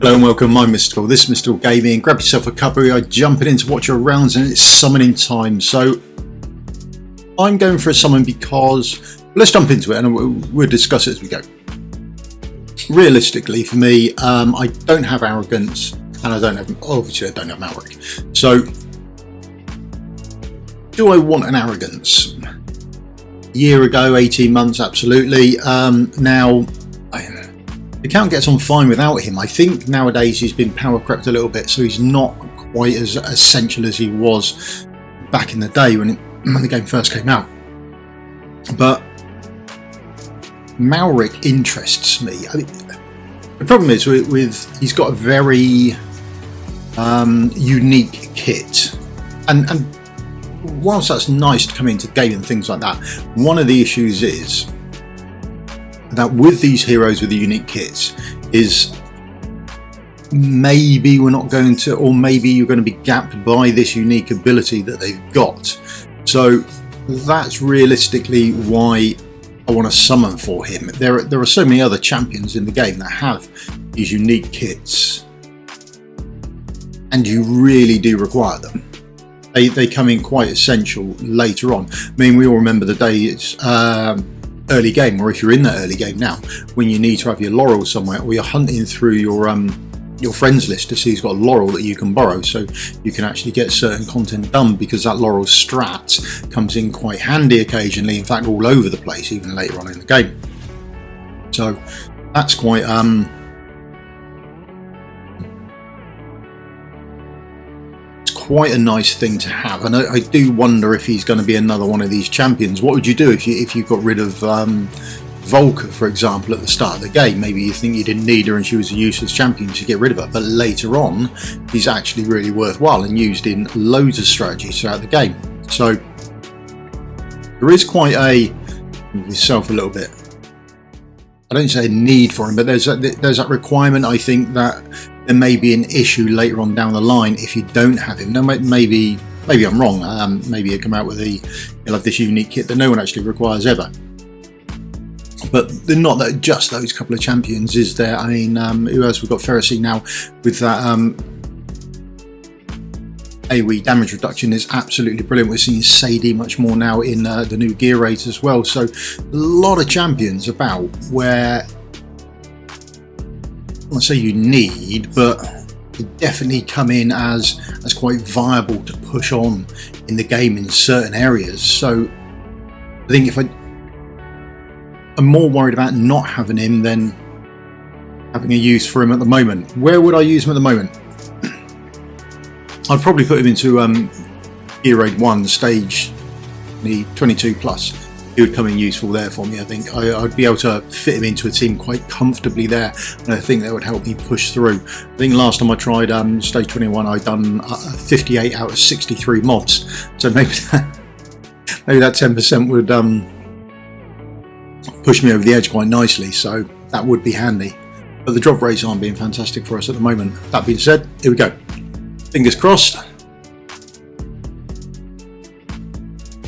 Hello and welcome, I'm Mystical. This is Mystical Gaming. Grab yourself a cuppa, I jump in to watch your rounds and it's summoning time. So I'm going for a summon because, let's jump into it and we'll discuss it as we go. Realistically for me, I don't have Arrogance and obviously I don't have Malrik. So do I want an Arrogance? A year ago, 18 months, absolutely. Now, the account gets on fine without him. I think nowadays he's been power crept a little bit, so he's not quite as essential as he was back in the day when the game first came out. But Malrik interests me. The problem is with he's got a very unique kit, and whilst that's nice to come into game and things like that, one of the issues is that with these heroes with the unique kits is maybe we're not going to, or maybe you're going to be gapped by this unique ability that they've got. So that's realistically why I want to summon for him. There are so many other champions in the game that have these unique kits and you really do require them. They come in quite essential later on. I mean, we all remember the days early game, or if you're in that early game now, when you need to have your laurel somewhere, or you're hunting through your friends list to see who's got a laurel that you can borrow, so you can actually get certain content done, because that laurel strat comes in quite handy occasionally, in fact all over the place, even later on in the game. So that's quite quite a nice thing to have, and I do wonder if he's going to be another one of these champions. What would you do if you got rid of Volker, for example, at the start of the game? Maybe you think you didn't need her and she was a useless champion, to get rid of her, but later on he's actually really worthwhile and used in loads of strategies throughout the game. So there is quite a, yourself a little bit, I don't say a need for him, but there's that requirement. I think that there may be an issue later on down the line if you don't have him. Now, maybe I'm wrong. Maybe you come out with you'll have this unique kit that no one actually requires ever. But they're not that just those couple of champions, is there? I mean, who else? We've got Pharisee now with that AoE damage reduction is absolutely brilliant. We're seeing Sadie much more now in the new gear rate as well. So a lot of champions about where, I won't say you need, but they definitely come in as quite viable to push on in the game in certain areas. So I think if I'm more worried about not having him than having a use for him at the moment. Where would I use him at the moment? I'd probably put him into Gear Raid 1 stage, the 22 plus. He would come in useful there for me. I think I'd be able to fit him into a team quite comfortably there, and I think that would help me push through. I think last time I tried stage 21, I'd done 58 out of 63 mobs, so maybe that 10% would push me over the edge quite nicely, so that would be handy. But the drop rates aren't being fantastic for us at the moment. That being said, here we go. Fingers crossed.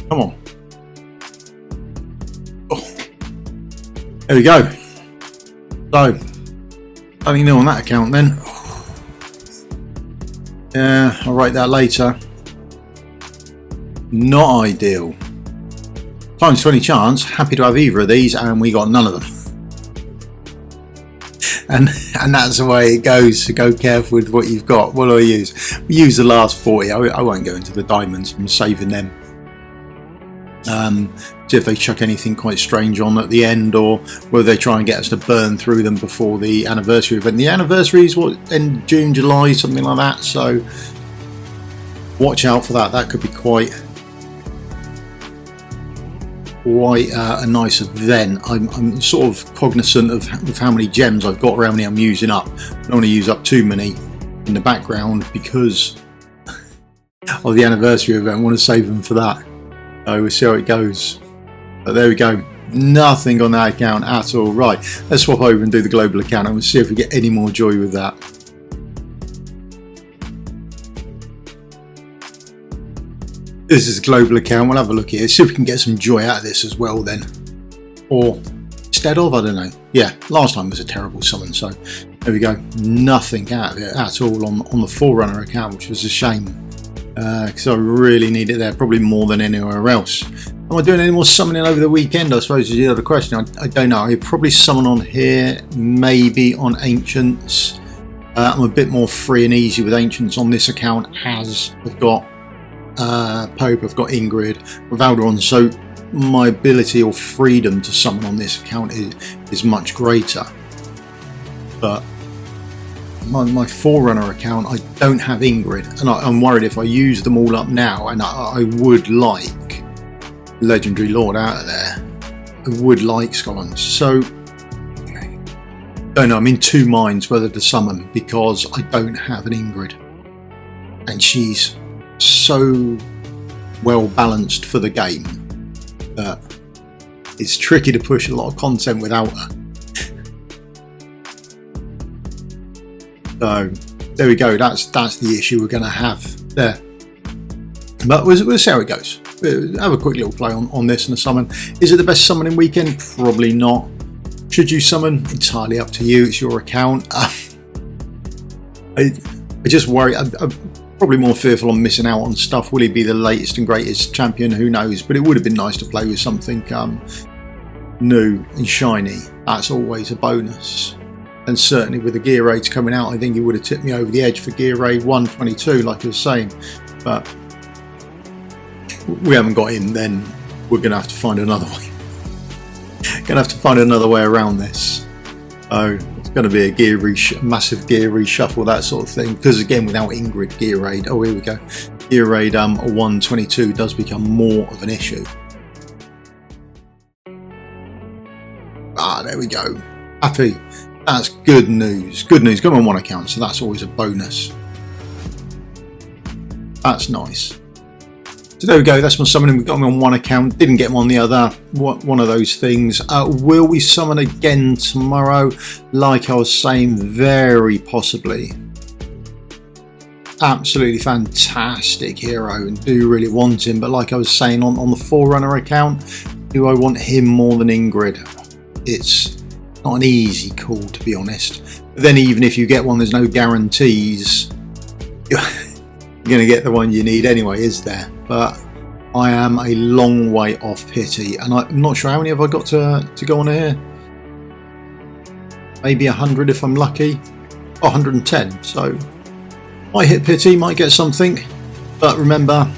Come on. There we go. So, nothing new on that account then. Yeah, I'll write that later. Not ideal. Times 20 chance, happy to have either of these, and we got none of them. And that's the way it goes, so go careful with what you've got. What do I use? We use the last 40. I won't go into the diamonds, I'm saving them. See if they chuck anything quite strange on at the end, or whether they try and get us to burn through them before the anniversary event. The anniversary is what, in June, July, something like that, so watch out for that. That could be quite a nice event. I'm sort of cognizant of how many gems I've got, or how many I'm using up. I don't want to use up too many in the background because of the anniversary event. I want to save them for that. So we'll see how it goes. But there we go. Nothing on that account at all. Right, let's swap over and do the global account, and we'll see if we get any more joy with that. This is a global account. We'll have a look here, see if we can get some joy out of this as well then. Or instead of, I don't know. Yeah, last time was a terrible summon, so There we go, nothing out of it at all on the Forerunner account, which was a shame, because I really need it there, probably more than anywhere else. Am I doing any more summoning over the weekend, I suppose, is the other question. I don't know. I'll probably summon on here, maybe on Ancients. I'm a bit more free and easy with Ancients on this account, as I've got Pope, I've got Ingrid, with Alderon, so my ability or freedom to summon on this account is much greater. But my Forerunner account, I don't have Ingrid, and I'm worried if I use them all up now, and I would like Legendary Lord out of there. I would like Scollons, so don't know. I'm in two minds whether to summon, because I don't have an Ingrid, and she's so well balanced for the game that it's tricky to push a lot of content without her. So there we go, that's the issue we're going to have there, but we'll see how it goes. We'll have a quick little play on this and a summon. Is it the best summoning weekend? Probably not. Should you summon? Entirely up to you, it's your account. I just worry, I'm probably more fearful on missing out on stuff. Will he be the latest and greatest champion? Who knows, but it would have been nice to play with something new and shiny. That's always a bonus. And certainly with the gear raids coming out, I think he would have tipped me over the edge for gear raid 122, like I was saying. But we haven't got him, then we're going to have to find another way. Going to have to find another way around this. So it's going to be a massive gear reshuffle, that sort of thing. Because again, without Ingrid, gear raid, oh here we go, gear raid 122 does become more of an issue. There we go. Happy. That's good news. Good news. Got him on one account, so that's always a bonus. That's nice. So there we go. That's my summoning. We got him on one account. Didn't get him on the other. One of those things. Will we summon again tomorrow? Like I was saying, very possibly. Absolutely fantastic hero, and do really want him. But like I was saying on the Forerunner account, do I want him more than Ingrid? It's not an easy call, to be honest. But then even if you get one, there's no guarantees you're going to get the one you need anyway, is there? But I am a long way off pity, and I'm not sure how many have I got to go on here. Maybe 100 if I'm lucky. 110, so might hit pity, might get something. But remember,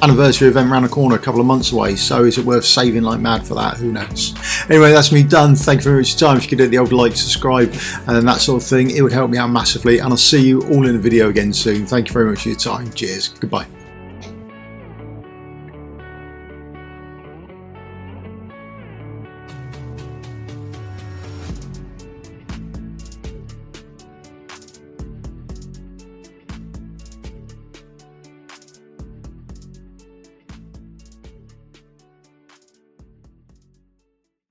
anniversary event around the corner, a couple of months away, so is it worth saving like mad for that? Who knows. Anyway, that's me done. Thank you very much for your time. If you could hit the old like, subscribe and that sort of thing, it would help me out massively, and I'll see you all in the video again soon. Thank you very much for your time. Cheers. Goodbye.